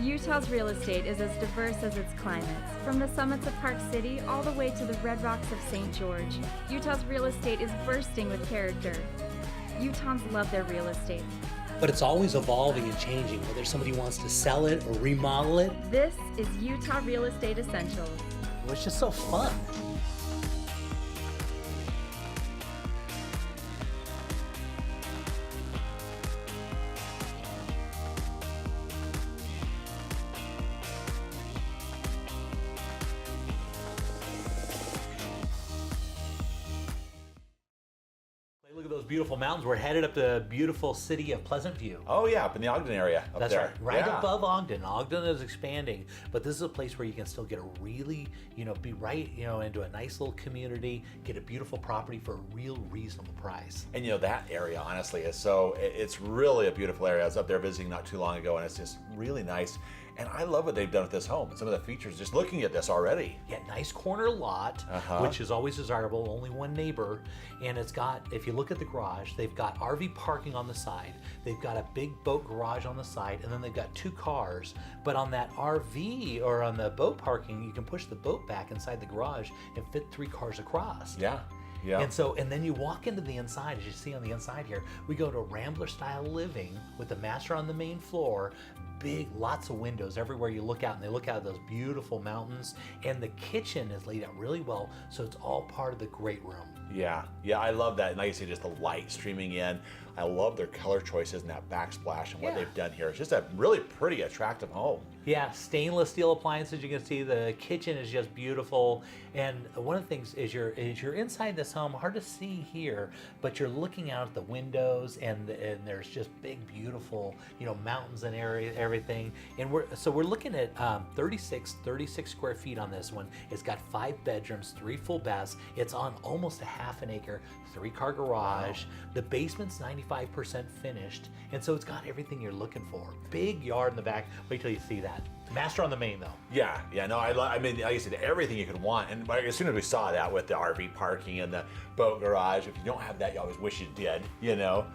Utah's real estate is as diverse as its climates. From the summits of Park City all the way to the red rocks of St. George, Utah's real estate is bursting with character. Utahns love their real estate. But it's always evolving and changing, whether somebody wants to sell it or remodel it. This is Utah Real Estate Essentials. Well, it's just so fun. Look at those beautiful mountains. We're headed up to the beautiful city of Pleasant View. Oh yeah, up in the Ogden area. Up That's there. right Yeah. above Ogden. Ogden is expanding, but this is a place where you can still get a really, be right, into a nice little community, get a beautiful property for a real reasonable price. And that area honestly is it's really a beautiful area. I was up there visiting not too long ago and it's just really nice. And I love what they've done with this home and some of the features, just looking at this already. Yeah, nice corner lot, which is always desirable, only one neighbor. And it's got, if you look at the garage, they've got RV parking on the side, they've got a big boat garage on the side, and then they've got 2 cars. But on that RV or on the boat parking, you can push the boat back inside the garage and fit 3 cars across. Yeah. Yeah. And then you walk into the inside, as you see on the inside here, we go to Rambler style living with the master on the main floor, big, lots of windows everywhere you look out, and they look out at those beautiful mountains. And the kitchen is laid out really well, so it's all part of the great room. Yeah, I love that. And like you say, just the light streaming in. I love their color choices and that backsplash and what they've done here. It's just a really pretty, attractive home. Yeah, stainless steel appliances. You can see the kitchen is just beautiful. And one of the things is you're inside this home, hard to see here, but you're looking out at the windows, and there's just big, beautiful, mountains and everything. And we're looking at 36 square feet on this one. It's got 5 bedrooms, 3 full baths. It's on almost a half an acre, 3-car garage. Wow. The basement's 95% finished, and so it's got everything you're looking for. Big yard in the back. Wait till you see that. Master on the main, though. Yeah. No, I mean, like I said, everything you could want. And as soon as we saw that with the RV parking and the boat garage, if you don't have that, you always wish you did,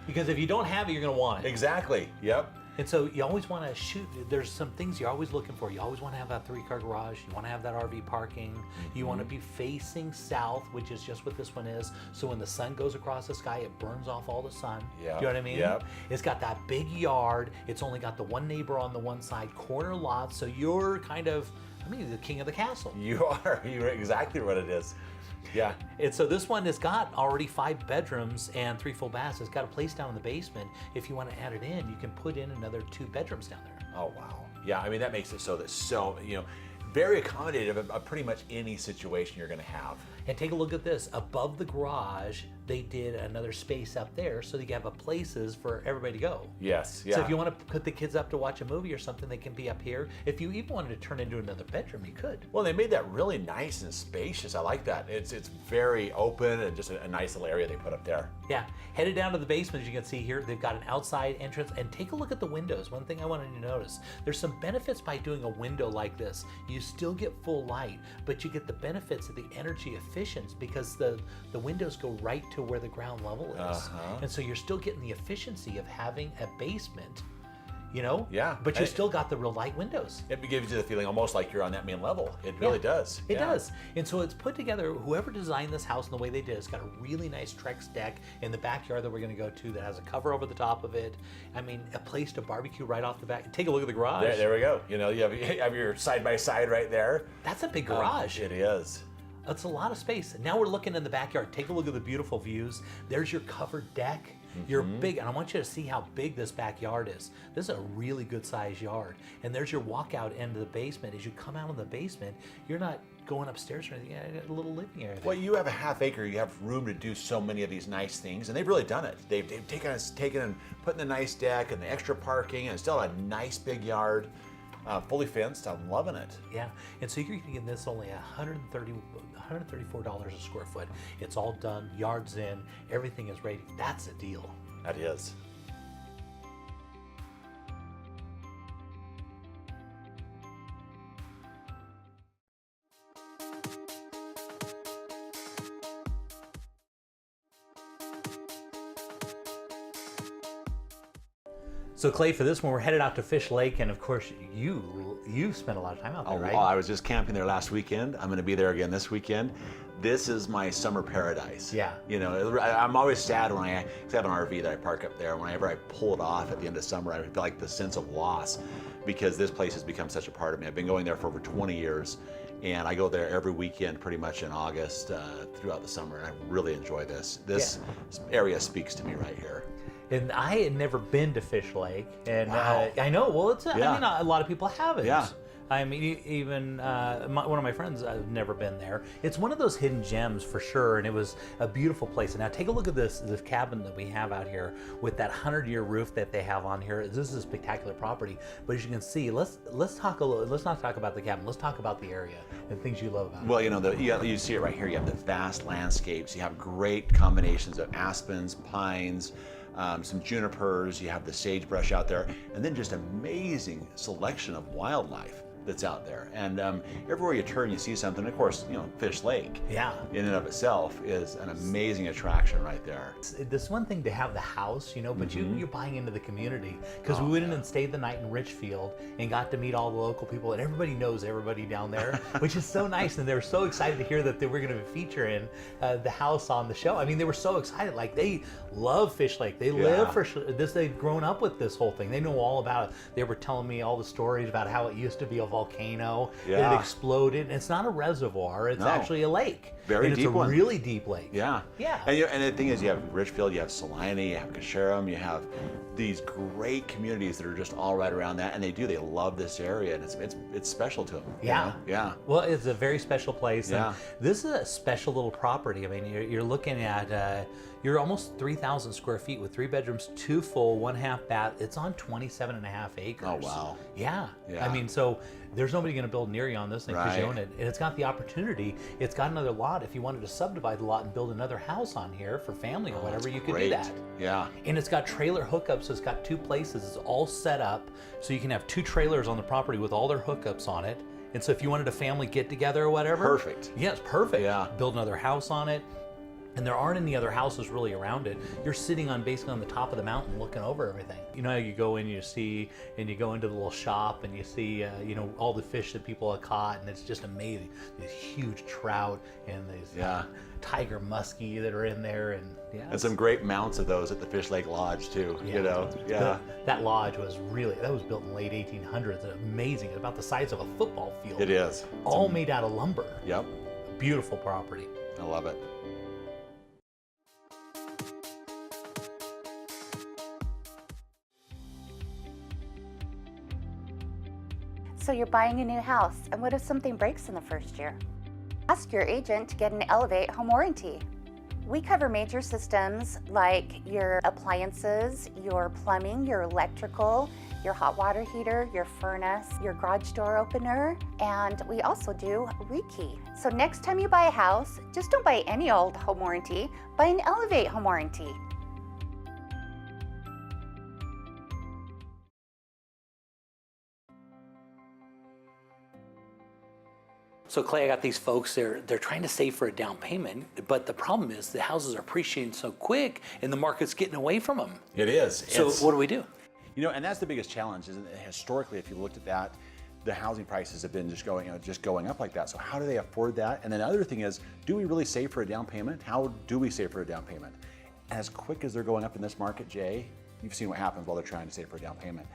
Because if you don't have it, you're going to want it. Exactly. Yep. And so you always want to shoot. There's some things you're always looking for. You always want to have that 3-car garage. You want to have that RV parking. You want to be facing south, which is just what this one is. So when the sun goes across the sky, it burns off all the sun. Yeah. You know what I mean? Yep. It's got that big yard. It's only got the one neighbor on the one side, corner lot. So you're kind of, the king of the castle. You are. You're exactly what it is. Yeah. And so this one has got already 5 bedrooms and 3 full baths. It's got a place down in the basement. If you want to add it in, you can put in another 2 bedrooms down there. Oh, wow. Yeah, that makes it so that very accommodative of pretty much any situation you're going to have. And take a look at this. Above the garage, they did another space up there so that you have places for everybody to go. Yes, yeah. So if you want to put the kids up to watch a movie or something, they can be up here. If you even wanted to turn into another bedroom, you could. Well, they made that really nice and spacious. I like that. It's very open and just a nice little area they put up there. Yeah. Headed down to the basement, as you can see here, they've got an outside entrance. And take a look at the windows. One thing I wanted you to notice, there's some benefits by doing a window like this. You still get full light, but you get the benefits of the energy efficiency because the windows go right to where the ground level is. And so you're still getting the efficiency of having a basement, Yeah. But you still got the real light windows. It gives you the feeling almost like you're on that main level. It really does. It does. And so it's put together, whoever designed this house and the way they did, it's got a really nice Trex deck in the backyard that we're going to go to that has a cover over the top of it. A place to barbecue right off the back. Take a look at the garage. There we go. You have your side-by-side right there. That's a big garage. It is. That's a lot of space. Now we're looking in the backyard. Take a look at the beautiful views. There's your covered deck. You're big, and I want you to see how big this backyard is. This is a really good sized yard. And there's your walkout into the basement. As you come out of the basement, you're not going upstairs or anything. You got a little living area. Well, you have a half acre. You have room to do so many of these nice things, and they've really done it. They've taken and put in the nice deck and the extra parking, and still a nice big yard. Fully fenced. I'm loving it. Yeah, and so you're getting this only $134 a square foot. It's all done, yards in, everything is ready. That's a deal. That is. So Clay, for this one, we're headed out to Fish Lake, and of course, you spent a lot of time out there, right? Well, I was just camping there last weekend. I'm going to be there again this weekend. This is my summer paradise. Yeah. You know, I'm always sad when I have an RV that I park up there. Whenever I pull it off at the end of summer, I feel like the sense of loss because this place has become such a part of me. I've been going there for over 20 years, and I go there every weekend pretty much in August throughout the summer, and I really enjoy this. This area speaks to me right here. And I had never been to Fish Lake, and Wow. I know. Well, it's I Yeah. mean, a lot of people haven't. Yeah. I mean, even one of my friends, I've never been there. It's one of those hidden gems for sure, and it was a beautiful place. And now take a look at this cabin that we have out here with that 100-year roof that they have on here. This is a spectacular property. But as you can see, let's talk a little. Let's not talk about the cabin. Let's talk about the area and things you love about it. Well, you know, you see it right here. You have the vast landscapes. You have great combinations of aspens, pines, some junipers. You have the sagebrush out there, and then just amazing selection of wildlife that's out there. And everywhere you turn, you see something. Of course, you know, Fish Lake. Yeah. In and of itself is an amazing attraction right there. This one thing to have the house, you know, but you're buying into the community because we went in and stayed the night in Richfield and got to meet all the local people, and everybody knows everybody down there, which is so nice. And they were so excited to hear that they were going to feature in the house on the show. I mean, they were so excited. Like, they love Fish Lake. They live for this. They've grown up with this whole thing. They know all about it. They were telling me all the stories about how it used to be a volcano. Yeah. It exploded. And it's not a reservoir. It's actually a lake. Very and deep it's a one. really deep lake. Yeah. Yeah. And the thing is, you have Richfield, you have Salina, you have Casherum, you have these great communities that are just all right around that, and they love this area, and it's special to them. Yeah. You know? Yeah. Well, it's a very special place. Yeah. And this is a special little property. I mean, you're looking at, you're almost 3,000 square feet with 3 bedrooms, 2 full, 1 half bath. It's on 27 and a half acres. Oh, wow. Yeah. Yeah. I mean, so there's nobody going to build near you on this thing because you Right. own it. And it's got the opportunity. It's got another lot. If you wanted to subdivide the lot and build another house on here for family or whatever, you could do Great. that. Yeah. And it's got trailer hookups, so it's got 2 places. It's all set up, so you can have 2 trailers on the property with all their hookups on it. And so if you wanted a family get together or whatever, Perfect. Yeah, it's perfect. Yeah. Build another house on it. And there aren't any other houses really around it. You're sitting on basically on the top of the mountain looking over everything. You know, you go in, you see, and you go into the little shop and you see, you know, all the fish that people have caught, and it's just amazing. These huge trout and these tiger muskie that are in there, and And some great mounts of those at the Fish Lake Lodge too. You know. Yeah. That lodge was that was built in the late 1800s. Amazing, about the size of a football field. It is. All made out of lumber. Yep. Beautiful property. I love it. So you're buying a new house, and what if something breaks in the first year? Ask your agent to get an Elevate home warranty. We cover major systems like your appliances, your plumbing, your electrical, your hot water heater, your furnace, your garage door opener, and we also do rekey. So next time you buy a house, just don't buy any old home warranty, buy an Elevate home warranty. So Clay, I got these folks, they're trying to save for a down payment, but the problem is the houses are appreciating so quick and the market's getting away from them. It is. So what do we do? You know, and that's the biggest challenge, isn't it? Historically, if you looked at that, the housing prices have been just going up like that. So how do they afford that? And then the other thing is, do we really save for a down payment? How do we save for a down payment? As quick as they're going up in this market, Jay, you've seen what happens while they're trying to save for a down payment.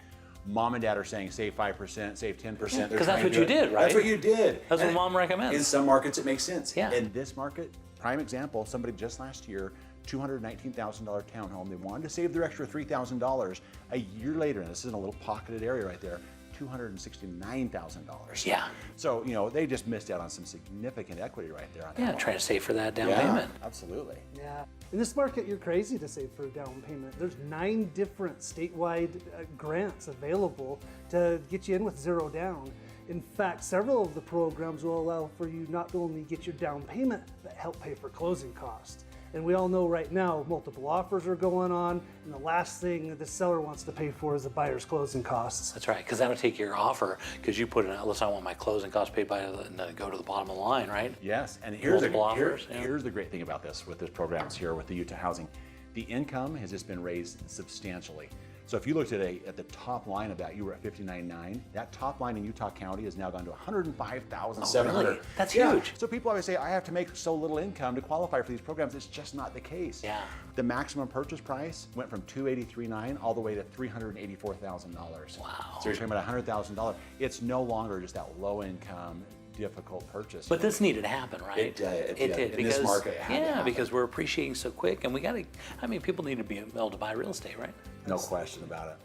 Mom and dad are saying save 5%, save 10%. Because that's what you did, right? That's what you did. That's what mom recommends. In some markets, it makes sense. Yeah. In this market, prime example, somebody just last year, $219,000 townhome. They wanted to save their extra $3,000. A year later, and this is in a little pocketed area right there, $269,000. Yeah. So, you know, they just missed out on some significant equity right there. On that Yeah, one. trying to save for that down Yeah, payment. absolutely. Yeah. In this market, you're crazy to save for a down payment. There's 9 different statewide grants available to get you in with 0 down. In fact, several of the programs will allow for you not only get your down payment, but help pay for closing costs. And we all know right now, multiple offers are going on, and the last thing the seller wants to pay for is the buyer's closing costs. That's right, because that'll take your offer, because you put in, listen, I want my closing costs paid by, and then go to the bottom of the line, right? Yes, and here's Multiple offers, yeah. here's the great thing about this, with this programs here with the Utah Housing. The income has just been raised substantially. So if you looked at the top line of that, you were at 59.9. That top line in Utah County has now gone to 105,700. Really? That's Yeah. huge. So people always say, I have to make so little income to qualify for these programs. It's just not the case. Yeah. The maximum purchase price went from $283,900 all the way to $384,000. Wow. So you're talking about $100,000. It's no longer just that low income, difficult purchase. But this needed to happen, right? It did. did In this market, it had to happen. because we're appreciating so quick, and we got to. I mean, people need to be able to buy real estate, right? No question about it.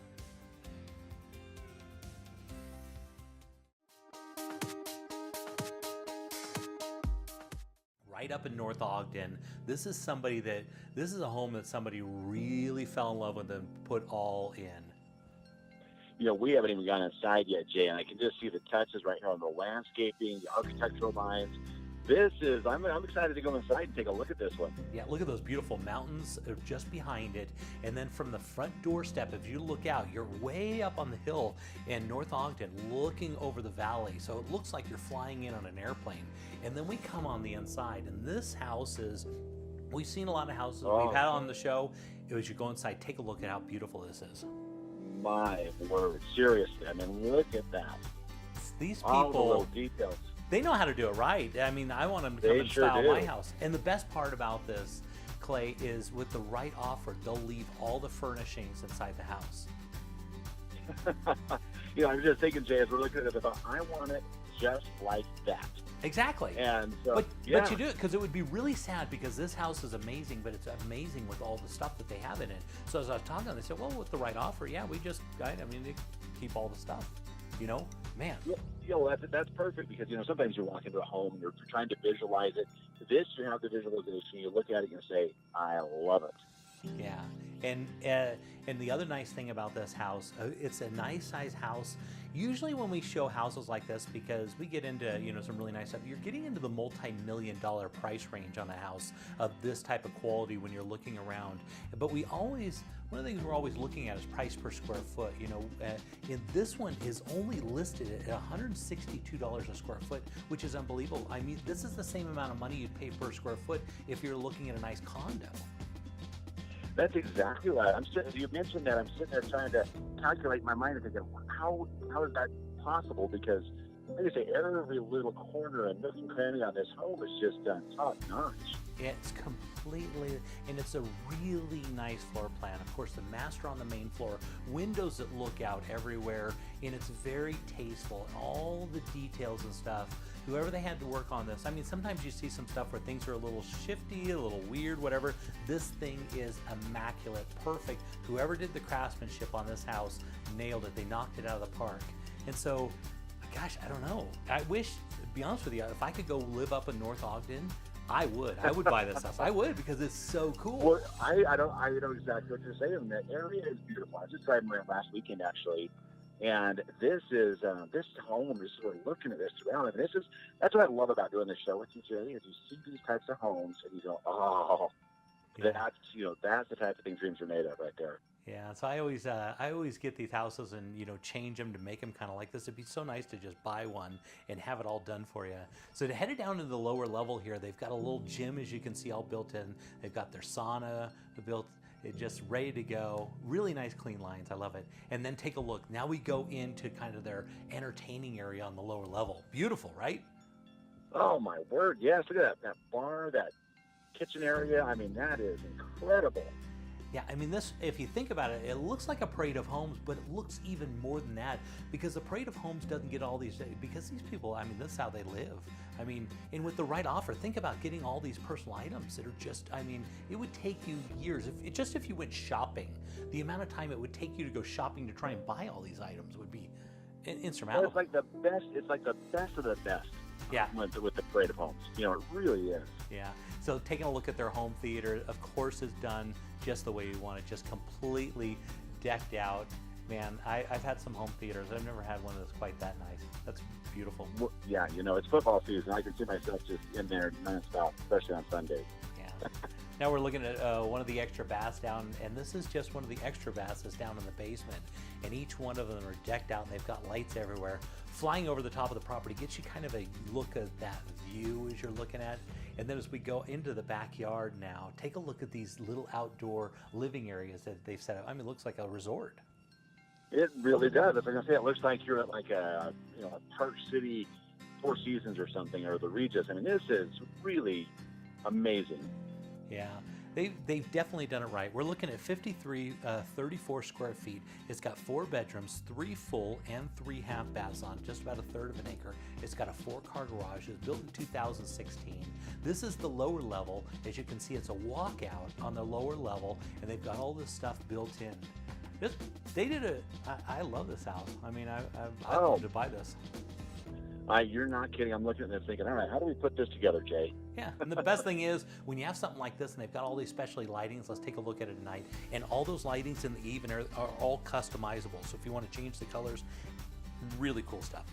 Right up in North Ogden, this is a home that somebody really fell in love with and put all in. You know, we haven't even gone inside yet, Jay, and I can just see the touches right here on the landscaping, the architectural lines. I'm excited to go inside and take a look at this one. Yeah, look at those beautiful mountains just behind it. And then from the front doorstep, if you look out, you're way up on the hill in North Ogden looking over the valley. So it looks like you're flying in on an airplane. And then we come on the inside, and this house we've seen a lot of houses we've had on the show. As you go inside, take a look at how beautiful this is. My word, seriously, I mean, look at that. These All the little people, details. they know how to do it right. I mean, I want them to come They and sure style do. my house. And the best part about this, Clay, is with the right offer, they'll leave all the furnishings inside the house. You know, I'm just thinking, Jay, as we're looking at it, I thought, I want it just like that. Exactly. And so, But yeah. you do it because it would be really sad because this house is amazing, but it's amazing with all the stuff that they have in it. So as I was talking to them, they said, well, with the right offer, yeah, we just, I mean, they keep all the stuff, you know, man. Yeah, you know, that's perfect because, you know, sometimes you walk into a home and you're trying to visualize it. This, you have the visualization, you look at it and you say, I love it. Yeah, and the other nice thing about this house, it's a nice size house. Usually when we show houses like this, because we get into, you know, some really nice stuff, you're getting into the multi-million-dollar price range on a house of this type of quality when you're looking around. But one of the things we're always looking at is price per square foot. You know, and this one is only listed at $162 a square foot, which is unbelievable. I mean, this is the same amount of money you'd pay per square foot if you're looking at a nice condo. That's exactly right. You mentioned that. I'm sitting there trying to calculate in my mind and thinking, how is that possible? Because, like I say, every little corner and nook and cranny on this home is just done top notch. It's completely, and it's a really nice floor plan. Of course, the master on the main floor, windows that look out everywhere, and it's very tasteful. All the details and stuff. Whoever they had to work on this, I mean, sometimes you see some stuff where things are a little shifty, a little weird, whatever. This thing is immaculate, perfect. Whoever did the craftsmanship on this house nailed it. They knocked it out of the park. And so, gosh, I don't know. I wish, to be honest with you, if I could go live up in North Ogden, I would. I would buy this house. I would, because it's so cool. Well, I know exactly what you're saying. That area is beautiful. I was just driving around last weekend, actually. And this is this home. Just sort of looking at this around, and that's what I love about doing this show with you, Jay. Is you see these types of homes, and you go, oh, Yeah. that's the type of thing dreams are made of, right there. Yeah, so I always get these houses and, you know, change them to make them kind of like this. It'd be so nice to just buy one and have it all done for you. So to head it down to the lower level here, they've got a little gym, as you can see, all built in. They've got their sauna built, it just ready to go. Really nice, clean lines. I love it. And then take a look. Now we go into kind of their entertaining area on the lower level. Beautiful, right? Oh my word! Yes, look at that bar, that kitchen area. I mean, that is incredible. Yeah, I mean, this, if you think about it, it looks like a parade of homes, but it looks even more than that, because the parade of homes doesn't get all these, because these people, I mean, this is how they live. I mean, and with the right offer, think about getting all these personal items that are just, I mean, it would take you years. If you went shopping, the amount of time it would take you to go shopping to try and buy all these items would be insurmountable. Well, it's like the best. It's like the best of the best. Yeah. With the parade of homes, you know, it really is. Yeah. So taking a look at their home theater, of course, is done just the way you want it, just completely decked out. Man, I've had some home theaters. I've never had one that's quite that nice. That's beautiful. Well, yeah, you know, it's football season. I can see myself just in there nonstop, especially on Sundays. Yeah. Now we're looking at one of the extra baths down, and this is just one of the extra baths that's down in the basement. And each one of them are decked out, and they've got lights everywhere. Flying over the top of the property gets you kind of a look at that view as you're looking at. And then as we go into the backyard now, take a look at these little outdoor living areas that they've set up. I mean, it looks like a resort. It really does. If I'm gonna say, it looks like you're at like a a Park City Four Seasons or something, or the Regis. I mean, this is really amazing. Yeah, they've definitely done it right. We're looking at 34 square feet. It's got 4 bedrooms, 3 full and 3 half baths on just about a third of an acre. It's got a 4-car garage. It was built in 2016. This is the lower level. As you can see, it's a walkout on the lower level, and they've got all this stuff built in. I love this house. I mean, I'd love to buy this. You're not kidding. I'm looking at this thinking, all right, how do we put this together, Jay? Yeah, and the best thing is when you have something like this and they've got all these specialty lightings, let's take a look at it tonight. And all those lightings in the evening are all customizable. So if you want to change the colors, really cool stuff.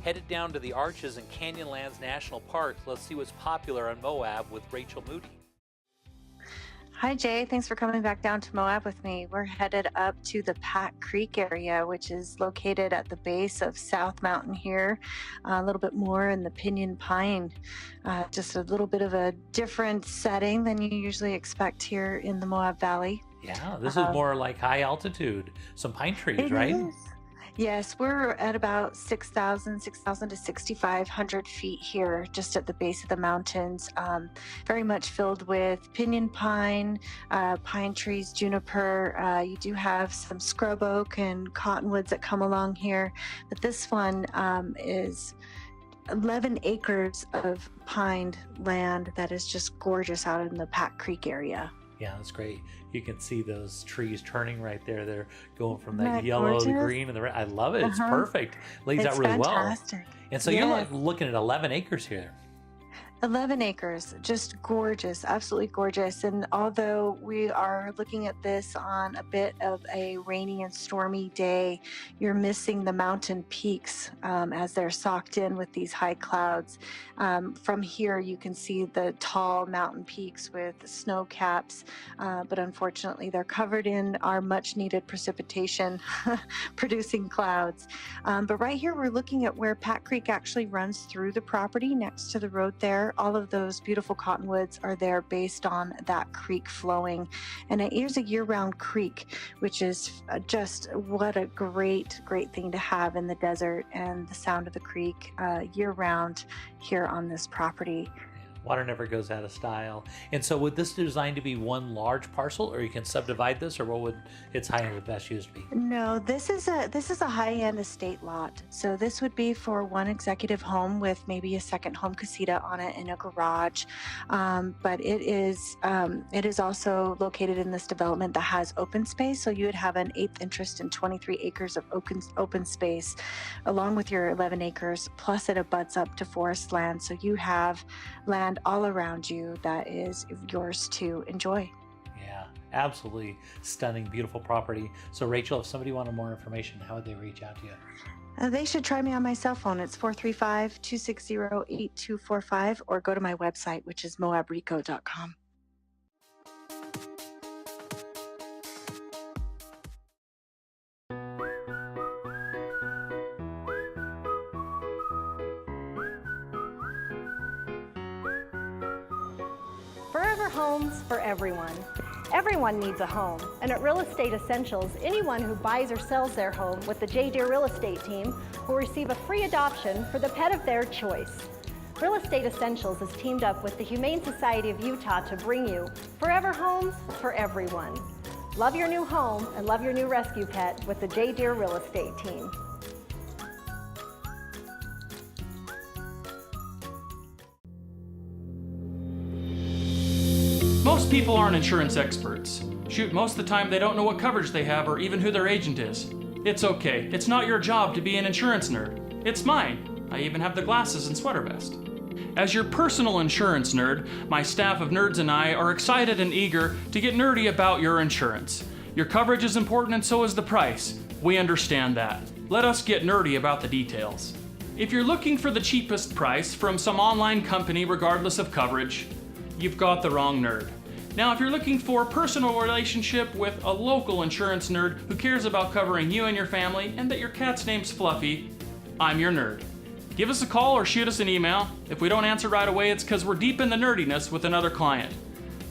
Headed down to the Arches and Canyonlands National Park. Let's see what's popular on Moab with Rachel Moody. Hi, Jay. Thanks for coming back down to Moab with me. We're headed up to the Pat Creek area, which is located at the base of South Mountain here, a little bit more in the Pinyon Pine. Just a little bit of a different setting than you usually expect here in the Moab Valley. Yeah, this is more like high altitude, some pine trees, right? Is. Yes, we're at about 6,000 to 6,500 feet here, just at the base of the mountains. Very much filled with pinyon pine, pine trees, juniper. You do have some scrub oak and cottonwoods that come along here, but this one is 11 acres of pined land that is just gorgeous out in the Pat Creek area. Yeah, that's great. You can see those trees turning right there. They're going from the Isn't that yellow to gorgeous? green and the red. I love it. It's perfect. Lays It's out really fantastic. well. And so you're like looking at 11 acres here. 11 acres, just gorgeous, absolutely gorgeous. And although we are looking at this on a bit of a rainy and stormy day, you're missing the mountain peaks as they're socked in with these high clouds. From here, you can see the tall mountain peaks with snow caps, but unfortunately, they're covered in our much needed precipitation producing clouds. But right here, we're looking at where Pat Creek actually runs through the property next to the road there. All of those beautiful cottonwoods are there based on that creek flowing. And it is a year-round creek, which is just what a great thing to have in the desert, and the sound of the creek year-round here on this property. Water never goes out of style. And so would this designed to be one large parcel, or you can subdivide this, or what would its high end best use be? No, this is a high-end estate lot. So this would be for one executive home with maybe a second home casita on it and a garage. But it is also located in this development that has open space. So you would have an 1/8 interest in 23 acres of open space, along with your 11 acres. Plus, it abuts up to forest land. So you have land all around you that is yours to enjoy. Yeah, absolutely stunning, beautiful property. So Rachel, if somebody wanted more information, how would they reach out to you? They should try me on my cell phone. It's 435-260-8245, or go to my website, which is moabrico.com. Forever Homes for everyone. Everyone needs a home, and at Real Estate Essentials, anyone who buys or sells their home with the J. Deere Real Estate team will receive a free adoption for the pet of their choice. Real Estate Essentials has teamed up with the Humane Society of Utah to bring you Forever Homes for everyone. Love your new home and love your new rescue pet with the J. Deere Real Estate team. Most people aren't insurance experts. Shoot, most of the time they don't know what coverage they have or even who their agent is. It's okay. It's not your job to be an insurance nerd. It's mine. I even have the glasses and sweater vest. As your personal insurance nerd, my staff of nerds and I are excited and eager to get nerdy about your insurance. Your coverage is important and so is the price. We understand that. Let us get nerdy about the details. If you're looking for the cheapest price from some online company regardless of coverage, you've got the wrong nerd. Now, if you're looking for a personal relationship with a local insurance nerd who cares about covering you and your family and that your cat's name's Fluffy, I'm your nerd. Give us a call or shoot us an email. If we don't answer right away, it's because we're deep in the nerdiness with another client.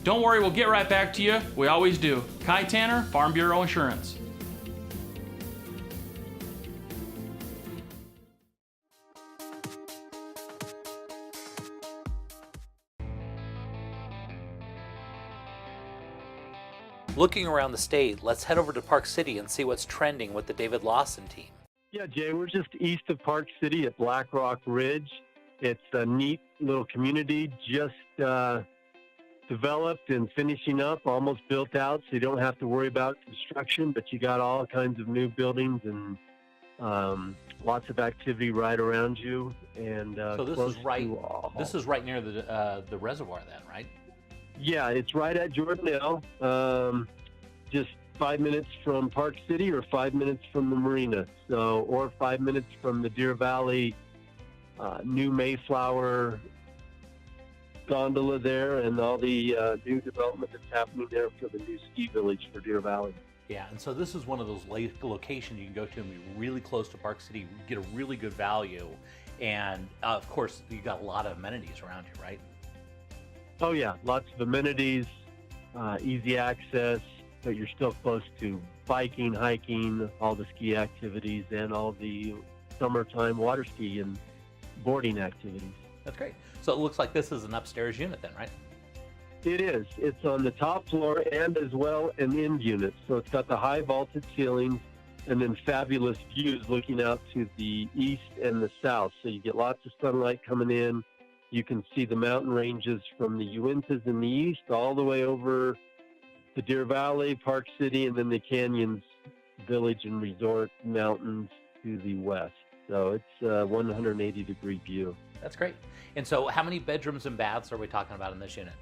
Don't worry, we'll get right back to you. We always do. Kai Tanner, Farm Bureau Insurance. Looking around the state, let's head over to Park City and see what's trending with the David Lawson team. Yeah, Jay, we're just east of Park City at Black Rock Ridge. It's a neat little community, just developed and finishing up, almost built out, so you don't have to worry about construction, but you got all kinds of new buildings and lots of activity right around you. And so this close is right. to, This is right near the reservoir, then, right? Yeah, it's right at Jordanelle, just 5 minutes from Park City or 5 minutes from the marina, so or 5 minutes from the Deer Valley new Mayflower gondola there, and all the new development that's happening there for the new ski village for Deer Valley. Yeah, and so this is one of those locations you can go to and be really close to Park City, get a really good value, and of course you got a lot of amenities around you, right? Oh yeah, lots of amenities, easy access, but you're still close to biking, hiking, all the ski activities, and all the summertime water ski and boarding activities. That's great. So it looks like this is an upstairs unit then, right? It is. It's on the top floor and as well an end unit. So it's got the high vaulted ceilings and then fabulous views looking out to the east and the south. So you get lots of sunlight coming in. You can see the mountain ranges from the Uintas in the east all the way over to Deer Valley, Park City, and then the Canyons Village and Resort Mountains to the west. So it's a 180-degree view. That's great. And so how many bedrooms and baths are we talking about in this unit?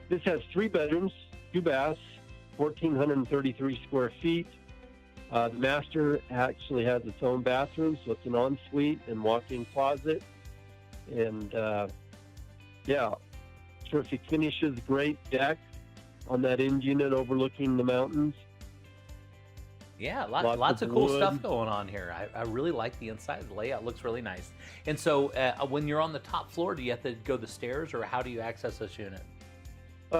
This has 3 bedrooms, 2 baths, 1,433 square feet. The master actually has its own bathroom, so it's an ensuite and walk-in closet. And yeah, terrific finishes, great deck on that end unit overlooking the mountains. Yeah, lots of cool stuff going on here. I really like the inside. The layout looks really nice. And so when you're on the top floor, do you have to go the stairs, or how do you access this unit?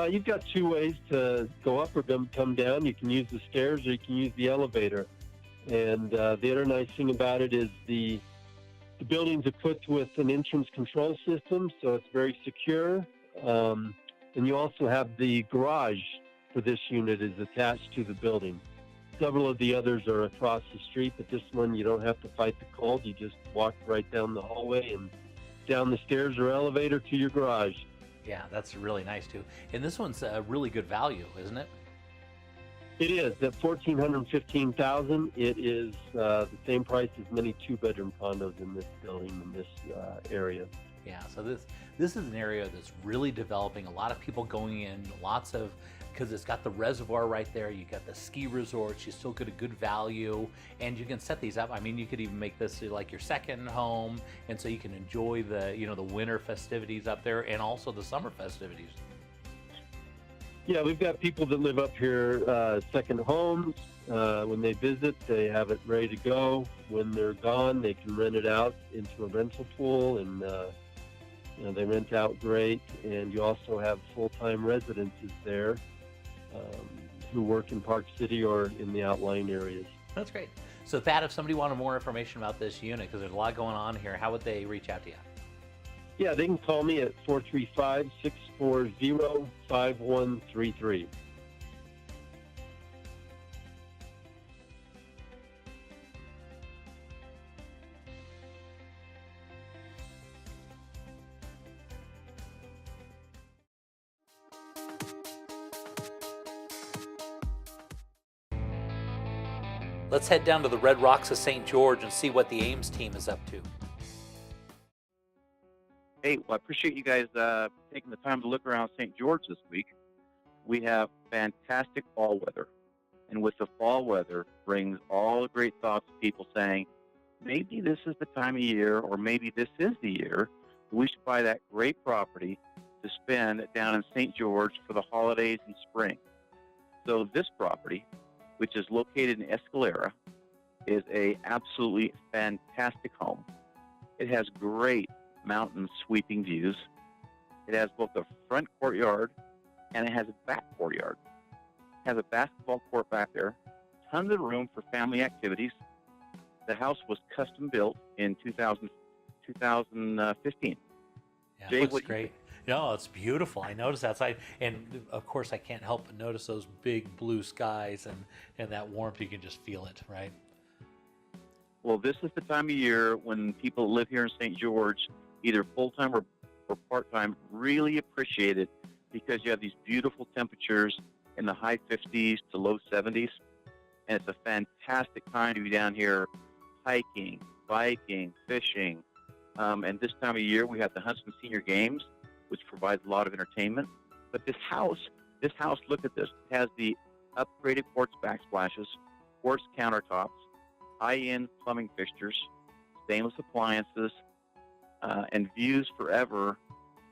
You've got 2 ways to go up or come down. You can use the stairs or you can use the elevator. And the other nice thing about it is the building's equipped with an entrance control system, so it's very secure. And you also have the garage for this unit is attached to the building. Several of the others are across the street, but this one you don't have to fight the cold. You just walk right down the hallway and down the stairs or elevator to your garage. Yeah, that's really nice too. And this one's a really good value, isn't it? It is at $1,415,000. It is the same price as many 2-bedroom condos in this building in this area. Yeah, so this is an area that's really developing. A lot of people going in, lots of, because it's got the reservoir right there. You got the ski resorts. You still get a good value, and you can set these up. I mean, you could even make this like your second home, and so you can enjoy the the winter festivities up there, and also the summer festivities. Yeah, we've got people that live up here, second homes. When they visit, they have it ready to go. When they're gone, they can rent it out into a rental pool, and they rent out great. And you also have full-time residences there who work in Park City or in the outlying areas. That's great. So Thad, if somebody wanted more information about this unit, because there's a lot going on here, how would they reach out to you? Yeah, they can call me at 435-640-5133. Let's head down to the Red Rocks of St. George and see what the Ames team is up to. Hey, well, I appreciate you guys taking the time to look around St. George this week. We have fantastic fall weather. And with the fall weather brings all the great thoughts of people saying, maybe this is the time of year, or maybe this is the year, we should buy that great property to spend down in St. George for the holidays and spring. So this property, which is located in Escalera, is a absolutely fantastic home. It has great mountain sweeping views. It has both a front courtyard and it has a back courtyard. It has a basketball court back there, tons of room for family activities. The house was custom built in 2015. Yeah, Jay, it looks what do you great. think? No, it's beautiful. I noticed outside, and of course, I can't help but notice those big blue skies and that warmth. You can just feel it, right? Well, this is the time of year when people live here in St. George, either full-time or part-time, really appreciate it because you have these beautiful temperatures in the high 50s to low 70s. And it's a fantastic time to be down here hiking, biking, fishing. And this time of year, we have the Huntsman Senior Games, which provides a lot of entertainment. But this house, look at this. It has the upgraded quartz backsplashes, quartz countertops, high-end plumbing fixtures, stainless appliances, and views forever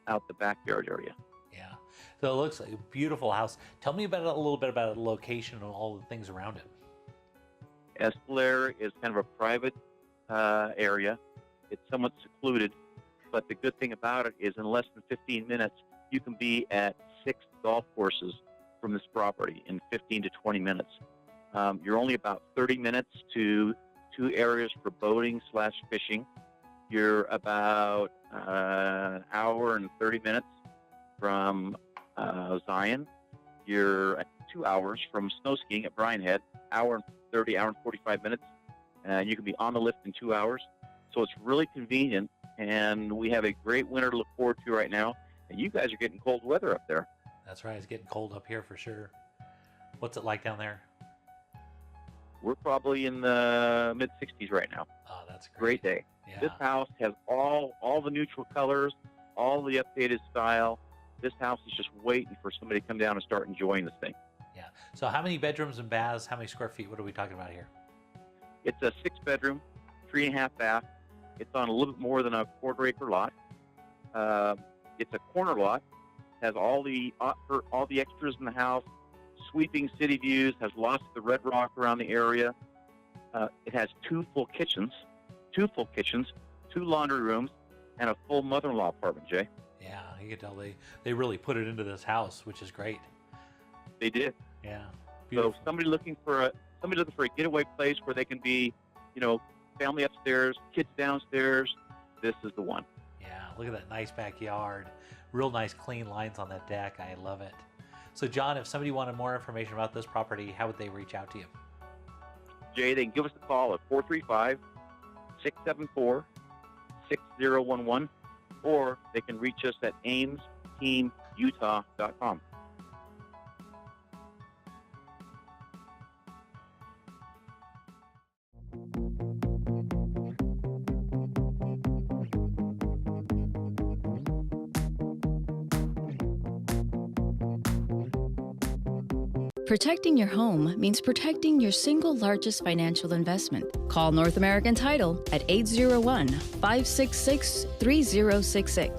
out the backyard area. Yeah. So it looks like a beautiful house. Tell me about a little bit about the location and all the things around it. Espalier is kind of a private area. It's somewhat secluded, but the good thing about it is in less than 15 minutes, you can be at 6 golf courses from this property in 15 to 20 minutes. You're only about 30 minutes to 2 areas for boating/fishing. You're about an hour and 30 minutes from Zion. You're at 2 hours from snow skiing at Bryan Head, hour and 30, hour and 45 minutes. And you can be on the lift in 2 hours. So it's really convenient, and we have a great winter to look forward to right now. And you guys are getting cold weather up there. That's right. It's getting cold up here for sure. What's it like down there? We're probably in the mid-60s right now. Oh, that's Great day. Yeah. This house has all the neutral colors, all the updated style. This house is just waiting for somebody to come down and start enjoying this thing. Yeah. So how many bedrooms and baths? How many square feet? What are we talking about here? It's a 6-bedroom, 3.5 bath. It's on a little bit more than a quarter-acre lot. It's a corner lot. Has all the extras in the house. Sweeping city views. Has lots of the red rock around the area. It has 2 full kitchens, 2 laundry rooms, and a full mother-in-law apartment. Jay. Yeah, you can tell they really put it into this house, which is great. They did. Yeah. So somebody looking for a getaway place where they can be, family upstairs, kids downstairs. This is the one. Yeah, look at that nice backyard. Real nice clean lines on that deck. I love it. So John, if somebody wanted more information about this property, how would they reach out to you? Jay, they can give us a call at 435-674-6011, or they can reach us at aimsteamutah.com. Protecting your home means protecting your single largest financial investment. Call North American Title at 801-566-3066.